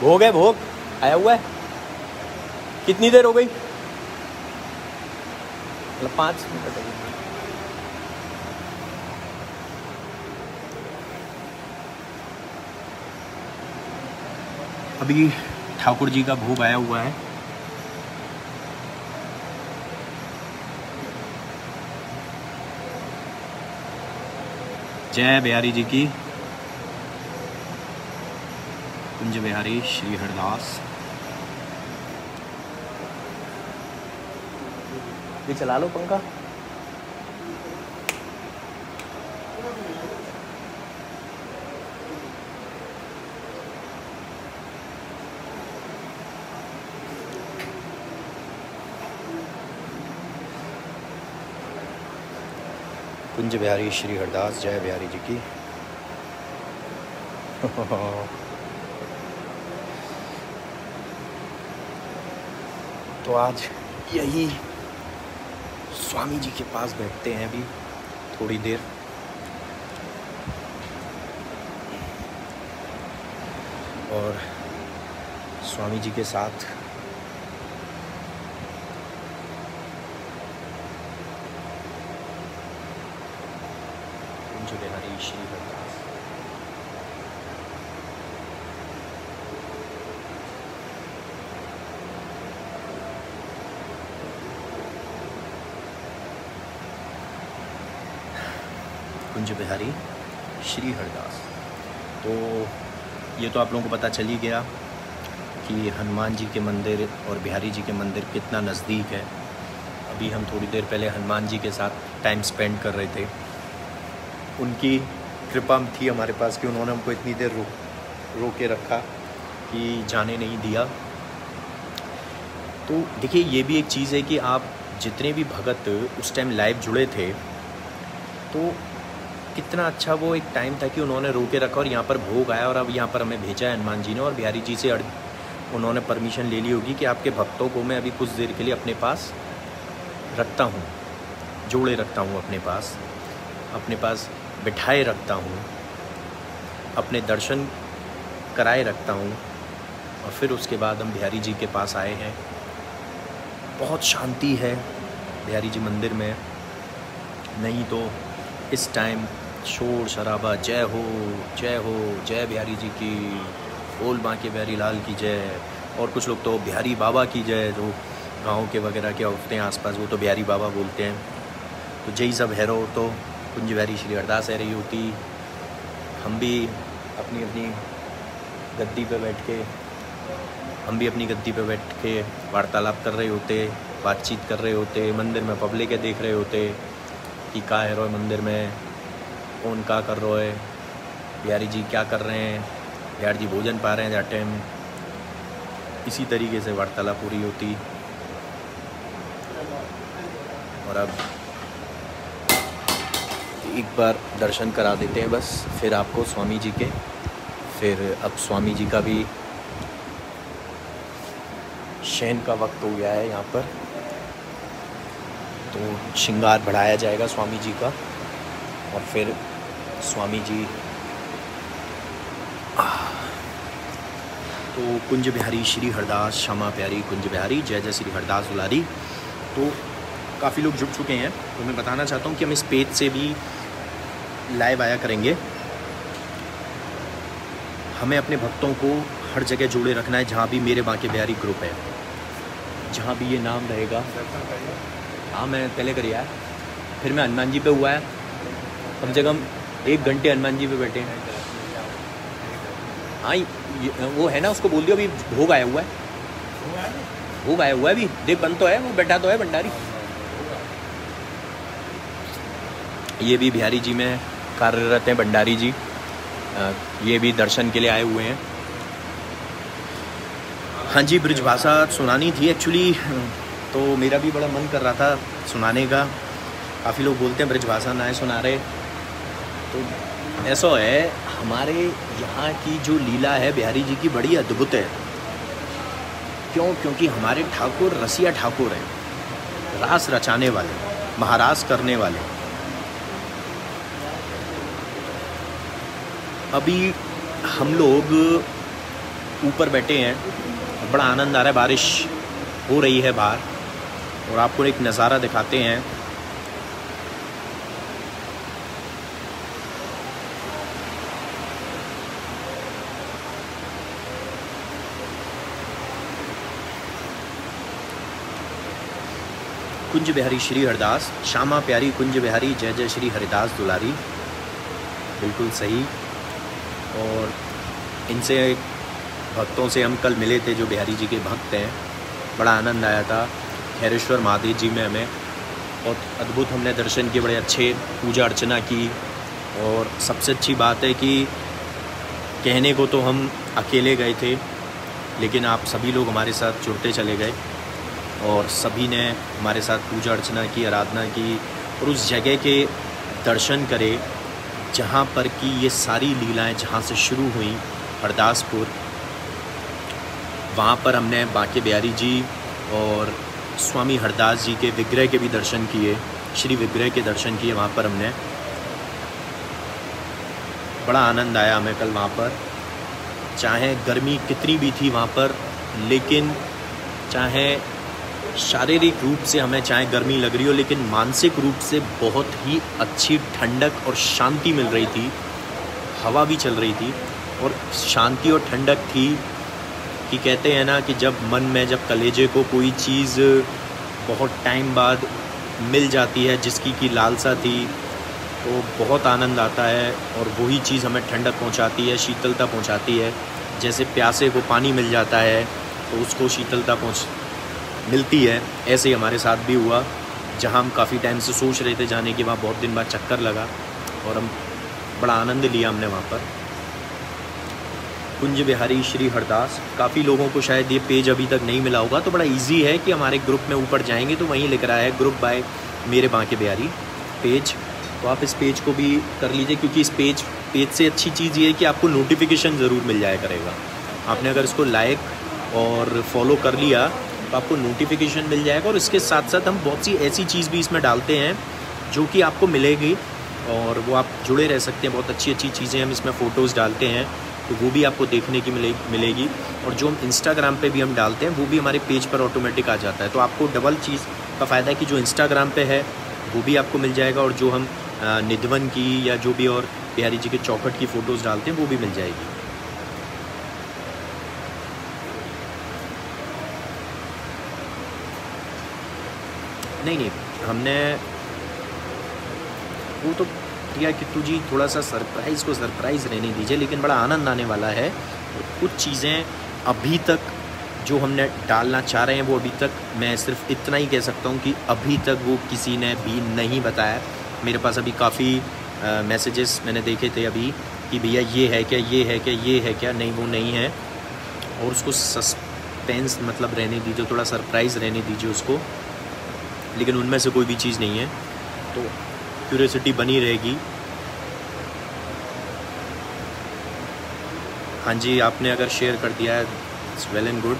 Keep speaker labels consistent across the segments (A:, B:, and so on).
A: भोग है, भोग आया हुआ है। कितनी देर हो गई? मतलब 5 मिनट हो गई। अभी ठाकुर जी का भोग आया हुआ है। जय बिहारी जी की। कुंज बिहारी श्री हरदास। ये चला लो पंखा। कुंज बिहारी श्री हरदास। जय बिहारी जी की। तो आज यही स्वामी जी के पास बैठते हैं अभी थोड़ी देर। और स्वामी जी के साथ कुंज बिहारी श्री हरदास। कुंज बिहारी श्री हरदास। तो ये तो आप लोगों को पता चल ही गया कि हनुमान जी के मंदिर और बिहारी जी के मंदिर कितना नज़दीक है। अभी हम थोड़ी देर पहले हनुमान जी के साथ टाइम स्पेंड कर रहे थे। उनकी कृपा थी हमारे पास कि उन्होंने हमको इतनी देर रोक के रखा कि जाने नहीं दिया। तो देखिए, ये भी एक चीज़ है कि आप जितने भी भगत उस टाइम लाइव जुड़े थे, तो कितना अच्छा वो एक टाइम था कि उन्होंने रोके रखा और यहाँ पर भोग आया और अब यहाँ पर हमें भेजा है हनुमान जी ने। और बिहारी जी से उन्होंने परमिशन ले ली होगी कि आपके भक्तों को मैं अभी कुछ देर के लिए अपने पास रखता हूँ, जोड़े रखता हूँ, अपने पास बिठाए रखता हूँ, अपने दर्शन कराए रखता हूँ। और फिर उसके बाद हम बिहारी जी के पास आए हैं। बहुत शांति है बिहारी जी मंदिर में, नहीं तो इस टाइम शोर शराबा। जय हो जय हो, जय बिहारी जी की, बोल बांके बिहारी लाल की जय। और कुछ लोग तो बिहारी बाबा की जय, जो गाँव के वगैरह के होते हैं आसपास, वो तो बिहारी बाबा बोलते हैं। तो जय सब हैरो तो कुंज बिहारी श्री हरदास है रही होती। हम भी अपनी गद्दी पे बैठ के वार्तालाप कर रहे होते, बातचीत कर रहे होते। मंदिर में पब्लिक है देख रहे होते कि क्या है रो मंदिर में, कौन क्या कर रहा है, बिहारी जी क्या कर रहे हैं, बिहारी जी भोजन पा रहे हैं जाटे हम। इसी तरीके से वार्तालाप पूरी होती। और अब एक बार दर्शन करा देते हैं बस, फिर आपको स्वामी जी के। फिर अब स्वामी जी का भी शयन का वक्त हो गया है यहाँ पर, तो श्रृंगार बढ़ाया जाएगा स्वामी जी का। और फिर स्वामी जी तो कुंज बिहारी श्री हरदास, क्षमा प्यारी कुंज बिहारी, जय जय श्री हरदास दुलारी। तो काफ़ी लोग जुड़ चुके हैं, तो मैं बताना चाहता हूँ कि हम इस पेज से भी लाइव आया करेंगे। हमें अपने भक्तों को हर जगह जोड़े रखना है, जहाँ भी मेरे बांके बिहारी ग्रुप है, जहाँ भी ये नाम रहेगा। हाँ, मैं पहले करिए, फिर मैं हनुमान जी पे हुआ है, कम से कम 1 घंटे हनुमान जी पे बैठे हैं। हाँ, वो है ना, उसको बोल दियो अभी भोग आया हुआ है, भोग आया हुआ है अभी, देख बंद तो है, वो बैठा तो है भंडारी। ये भी बिहारी जी में कार्यरत हैं भंडारी जी, ये भी दर्शन के लिए आए हुए हैं। हाँ जी, ब्रजभाषा सुनानी थी एक्चुअली, तो मेरा भी बड़ा मन कर रहा था सुनाने का। काफ़ी लोग बोलते हैं ब्रजभाषा ना सुना रहे, तो ऐसा है, हमारे यहाँ की जो लीला है बिहारी जी की बड़ी अद्भुत है। क्योंकि हमारे ठाकुर रसिया ठाकुर हैं, रास रचाने वाले, महारास करने वाले। अभी हम लोग ऊपर बैठे हैं और बड़ा आनंद आ रहा है। बारिश हो रही है बाहर और आपको एक नज़ारा दिखाते हैं। कुंज बिहारी श्री हरिदास, श्यामा प्यारी कुंज बिहारी, जय जय श्री हरिदास दुलारी। बिल्कुल सही। और इनसे भक्तों से हम कल मिले थे जो बिहारी जी के भक्त हैं, बड़ा आनंद आया था। खैरेश्वर महादेव जी में हमें बहुत अद्भुत हमने दर्शन किए, बड़े अच्छे पूजा अर्चना की। और सबसे अच्छी बात है कि कहने को तो हम अकेले गए थे, लेकिन आप सभी लोग हमारे साथ जुड़ते चले गए और सभी ने हमारे साथ पूजा अर्चना की, आराधना की और उस जगह के दर्शन करे जहाँ पर कि ये सारी लीलाएं जहाँ से शुरू हुई, हरदासपुर। वहाँ पर हमने बांके बिहारी जी और स्वामी हरदास जी के विग्रह के भी दर्शन किए, श्री विग्रह के दर्शन किए वहाँ पर हमने। बड़ा आनंद आया हमें कल वहाँ पर। चाहे गर्मी कितनी भी थी वहाँ पर, लेकिन चाहे शारीरिक रूप से हमें चाहे गर्मी लग रही हो, लेकिन मानसिक रूप से बहुत ही अच्छी ठंडक और शांति मिल रही थी। हवा भी चल रही थी और शांति और ठंडक थी कि कहते हैं ना कि जब मन में, जब कलेजे को कोई चीज़ बहुत टाइम बाद मिल जाती है जिसकी की लालसा थी, तो बहुत आनंद आता है और वही चीज़ हमें ठंडक पहुंचाती है, शीतलता पहुंचाती है। जैसे प्यासे को पानी मिल जाता है तो उसको शीतलता मिलती है, ऐसे ही हमारे साथ भी हुआ। जहां हम काफ़ी टाइम से सोच रहे थे जाने की, वहाँ बहुत दिन बाद चक्कर लगा और हम बड़ा आनंद लिया हमने वहाँ पर। कुंज बिहारी श्री हरदास, काफ़ी लोगों को शायद ये पेज अभी तक नहीं मिला होगा, तो बड़ा इजी है कि हमारे ग्रुप में ऊपर जाएंगे तो वहीं लिख रहा है ग्रुप बाय मेरे बांके बिहारी पेज, तो आप इस पेज को भी कर लीजिए। क्योंकि इस पेज से अच्छी चीज़ ये है कि आपको नोटिफिकेशन ज़रूर मिल जाया करेगा। आपने अगर इसको लाइक और फॉलो कर लिया तो आपको नोटिफिकेशन मिल जाएगा। और इसके साथ साथ हम बहुत सी ऐसी चीज़ भी इसमें डालते हैं जो कि आपको मिलेगी और वो आप जुड़े रह सकते हैं। बहुत अच्छी अच्छी चीज़ें हम इसमें फ़ोटोज़ डालते हैं, तो वो भी आपको देखने की मिलेगी। और जो हम इंस्टाग्राम पे भी हम डालते हैं वो भी हमारे पेज पर ऑटोमेटिक आ जाता है। तो आपको डबल चीज़ का फ़ायदा है कि जो इंस्टाग्राम पे है वो भी आपको मिल जाएगा, और जो हम निधवन की या जो भी और बिहारी जी के चौखट की फ़ोटोज़ डालते हैं वो भी मिल जाएगी। नहीं, हमने वो तो किया कि तुझे थोड़ा सा सरप्राइज़ को सरप्राइज़ रहने दीजिए, लेकिन बड़ा आनंद आने वाला है। कुछ चीज़ें अभी तक जो हमने डालना चाह रहे हैं वो अभी तक मैं सिर्फ इतना ही कह सकता हूँ कि अभी तक वो किसी ने भी नहीं बताया। मेरे पास अभी काफ़ी मैसेजेस मैंने देखे थे अभी कि भैया ये है क्या, ये है क्या, ये है क्या। नहीं, वो नहीं है, और उसको सस्पेंस मतलब रहने दीजिए, थोड़ा सरप्राइज़ रहने दीजिए उसको। लेकिन उनमें से कोई भी चीज़ नहीं है, तो क्यूरियोसिटी बनी रहेगी। हाँ जी, आपने अगर शेयर कर दिया है इट्स वेल एंड गुड।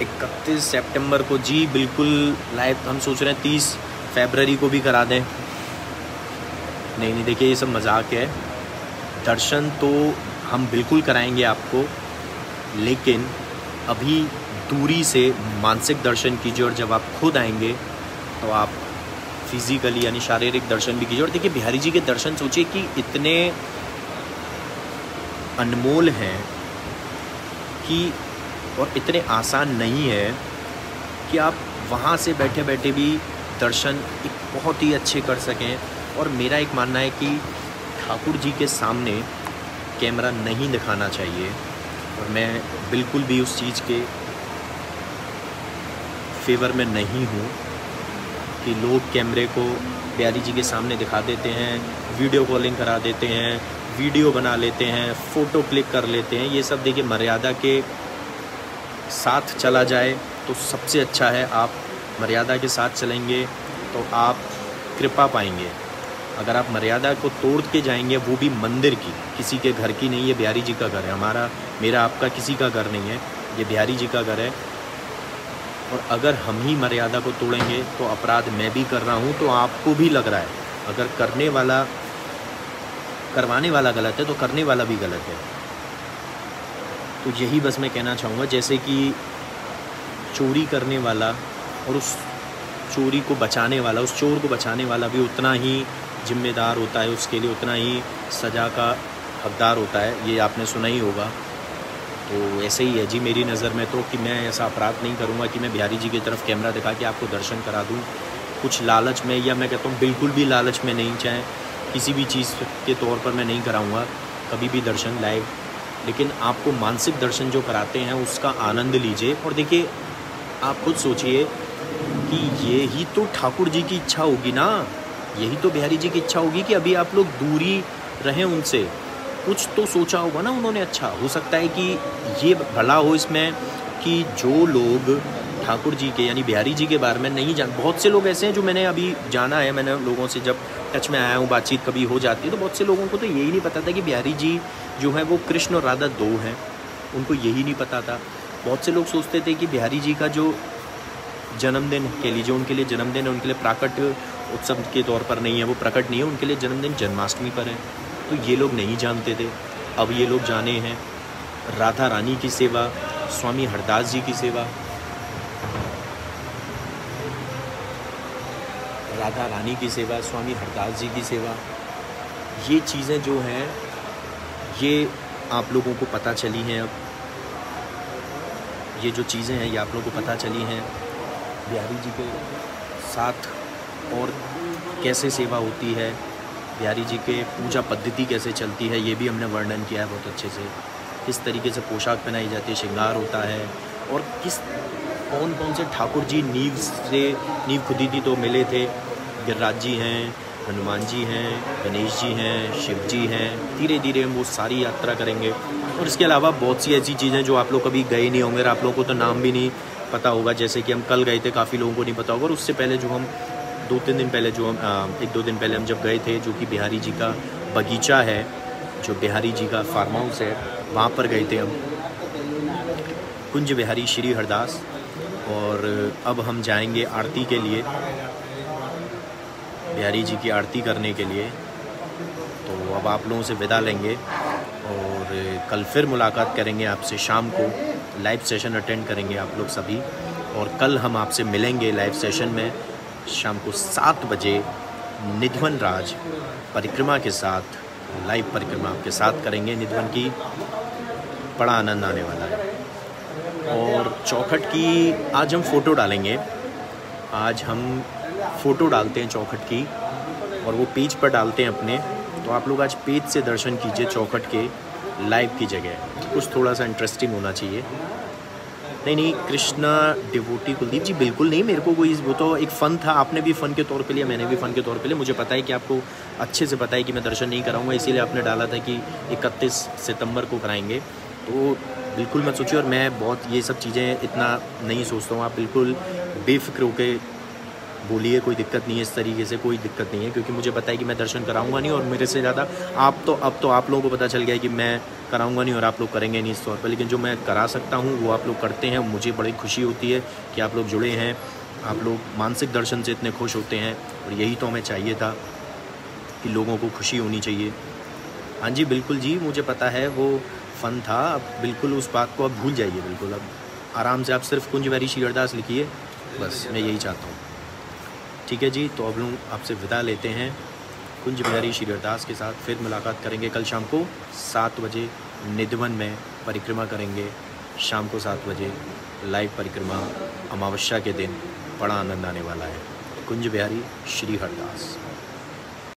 A: 31 सितंबर को जी बिल्कुल लाइव हम सोच रहे हैं 30 फरवरी को भी करा दें। नहीं, देखिए ये सब मजाक है। दर्शन तो हम बिल्कुल कराएंगे आपको, लेकिन अभी दूरी से मानसिक दर्शन कीजिए, और जब आप खुद आएंगे तो आप फिज़िकली यानी शारीरिक दर्शन भी कीजिए। और देखिए बिहारी जी के दर्शन सोचिए कि इतने अनमोल हैं कि और इतने आसान नहीं है कि आप वहाँ से बैठे बैठे भी दर्शन एक बहुत ही अच्छे कर सकें। और मेरा एक मानना है कि ठाकुर जी के सामने कैमरा नहीं दिखाना चाहिए, और मैं बिल्कुल भी उस चीज़ के फेवर में नहीं हूँ कि लोग कैमरे को बिहारी जी के सामने दिखा देते हैं, वीडियो कॉलिंग करा देते हैं, वीडियो बना लेते हैं, फ़ोटो क्लिक कर लेते हैं। ये सब देखिए मर्यादा के साथ चला जाए तो सबसे अच्छा है। आप मर्यादा के साथ चलेंगे तो आप कृपा पाएंगे। अगर आप मर्यादा को तोड़ के जाएंगे, वो भी मंदिर की, किसी के घर की नहीं, ये बिहारी जी का घर है। हमारा, मेरा, आपका किसी का घर नहीं है, ये बिहारी जी का घर है। और अगर हम ही मर्यादा को तोड़ेंगे तो अपराध मैं भी कर रहा हूँ, तो आपको भी लग रहा है। अगर करने वाला करवाने वाला गलत है तो करने वाला भी गलत है। तो यही बस मैं कहना चाहूँगा, जैसे कि चोरी करने वाला और उस चोरी को बचाने वाला, उस चोर को बचाने वाला भी उतना ही जिम्मेदार होता है, उसके लिए उतना ही सज़ा का हकदार होता है। ये आपने सुना ही होगा। तो ऐसे ही है जी मेरी नज़र में तो, कि मैं ऐसा अपराध नहीं करूँगा कि मैं बिहारी जी की तरफ कैमरा दिखा के आपको दर्शन करा दूँ कुछ लालच में, या मैं कहता हूँ बिल्कुल भी लालच में नहीं, चाहे किसी भी चीज़ के तौर पर मैं नहीं कराऊँगा कभी भी दर्शन लाइव। लेकिन आपको मानसिक दर्शन जो कराते हैं उसका आनंद लीजिए। और देखिए, आप खुद सोचिए कि ये ही तो ठाकुर जी की इच्छा होगी ना, यही तो बिहारी जी की इच्छा होगी कि अभी आप लोग दूरी रहें उनसे। कुछ तो सोचा होगा ना उन्होंने। अच्छा, हो सकता है कि ये भला हो इसमें कि जो लोग ठाकुर जी के यानी बिहारी जी के बारे में नहीं जान, बहुत से लोग ऐसे हैं जो मैंने अभी जाना है, मैंने लोगों से जब टच में आया हूँ, बातचीत कभी हो जाती है, तो बहुत से लोगों को तो यही नहीं पता था कि बिहारी जी जो है वो कृष्ण और राधा दो हैं, उनको यही नहीं पता था। बहुत से लोग सोचते थे कि बिहारी जी का जो जन्मदिन के लिए, जो उनके लिए जन्मदिन है, उनके लिए प्राकट उत्सव के तौर पर नहीं है, वो प्रकट नहीं है, उनके लिए जन्मदिन जन्माष्टमी पर है। तो ये लोग नहीं जानते थे, अब ये लोग जाने हैं। राधा रानी की सेवा, स्वामी हरदास जी की सेवा, राधा रानी की सेवा, स्वामी हरदास जी की सेवा, ये चीज़ें जो हैं ये आप लोगों को पता चली हैं। अब ये जो चीज़ें हैं ये आप लोगों को पता चली हैं। बिहारी जी के साथ और कैसे सेवा होती है, बिहारी जी के पूजा पद्धति कैसे चलती है, ये भी हमने वर्णन किया है बहुत अच्छे से। किस तरीके से पोशाक पहनाई जाती है, श्रृंगार होता है, और कौन कौन से ठाकुर जी नींव खुदी थी तो मिले थे। गिरिराज जी हैं, हनुमान जी हैं, गणेश जी हैं, शिव जी हैं। धीरे धीरे हम वो सारी यात्रा करेंगे। और इसके अलावा बहुत सी ऐसी चीज़ें जो आप लोग कभी गए नहीं होंगे, आप लोगों को तो नाम भी नहीं पता होगा। जैसे कि हम कल गए थे, काफ़ी लोगों को नहीं पता होगा। और उससे पहले जो हम 2-3 दिन पहले जो हम 1-2 दिन पहले हम जब गए थे, जो कि बिहारी जी का बगीचा है, जो बिहारी जी का फार्म हाउस है, वहाँ पर गए थे हम, कुंज बिहारी श्री हरदास। और अब हम जाएंगे आरती के लिए, बिहारी जी की आरती करने के लिए। तो अब आप लोगों से विदा लेंगे और कल फिर मुलाकात करेंगे आपसे। शाम को लाइव सेशन अटेंड करेंगे आप लोग सभी। और कल हम आपसे मिलेंगे लाइव सेशन में शाम को 7 बजे निधवन राज परिक्रमा के साथ। लाइव परिक्रमा आपके साथ करेंगे निधवन की, बड़ा आनंद आने वाला है। और चौखट की आज हम फ़ोटो डालेंगे, आज हम फ़ोटो डालते हैं चौखट की, और वो पेज पर डालते हैं अपने। तो आप लोग आज पेज से दर्शन कीजिए चौखट के, लाइव की जगह। कुछ थोड़ा सा इंटरेस्टिंग होना चाहिए। नहीं, कृष्णा डिवोटी कुलदीप जी बिल्कुल नहीं, मेरे को कोई, वो तो एक फ़न था, आपने भी फ़न के तौर पे लिया, मैंने भी फ़न के तौर पे लिया। मुझे पता है कि आपको अच्छे से पता है कि मैं दर्शन नहीं कराऊंगा, इसीलिए आपने डाला था कि 31 सितंबर को कराएंगे। तो बिल्कुल मत सोचिए, और मैं बहुत ये सब चीज़ें इतना नहीं सोचता हूँ। आप बिल्कुल बेफिक्र होके बोलिए, कोई दिक्कत नहीं है, इस तरीके से कोई दिक्कत नहीं है, क्योंकि मुझे पता है कि मैं दर्शन कराऊंगा नहीं। और मेरे से ज़्यादा अब तो आप लोगों को पता चल गया है कि मैं कराऊंगा नहीं और आप लोग करेंगे नहीं इस तौर पर। लेकिन जो मैं करा सकता हूँ वो आप लोग करते हैं। मुझे बड़ी खुशी होती है कि आप लोग जुड़े हैं, आप लोग मानसिक दर्शन से इतने खुश होते हैं। और यही तो हमें चाहिए था कि लोगों को खुशी होनी चाहिए। हाँ जी बिल्कुल जी, मुझे पता है वो फ़न था। अब बिल्कुल उस बात को अब भूल जाइए, बिल्कुल अब आराम से आप सिर्फ कुंज बिहारी श्री हरदास लिखिए, बस मैं यही चाहता हूँ। ठीक है जी, तो अब लोग आपसे विदा लेते हैं कुंज बिहारी श्री हरदास के साथ। फिर मुलाकात करेंगे कल शाम को 7 बजे निधवन में परिक्रमा करेंगे। शाम को 7 बजे लाइव परिक्रमा, अमावस्या के दिन, बड़ा आनंद आने वाला है। कुंज बिहारी श्री हरदास।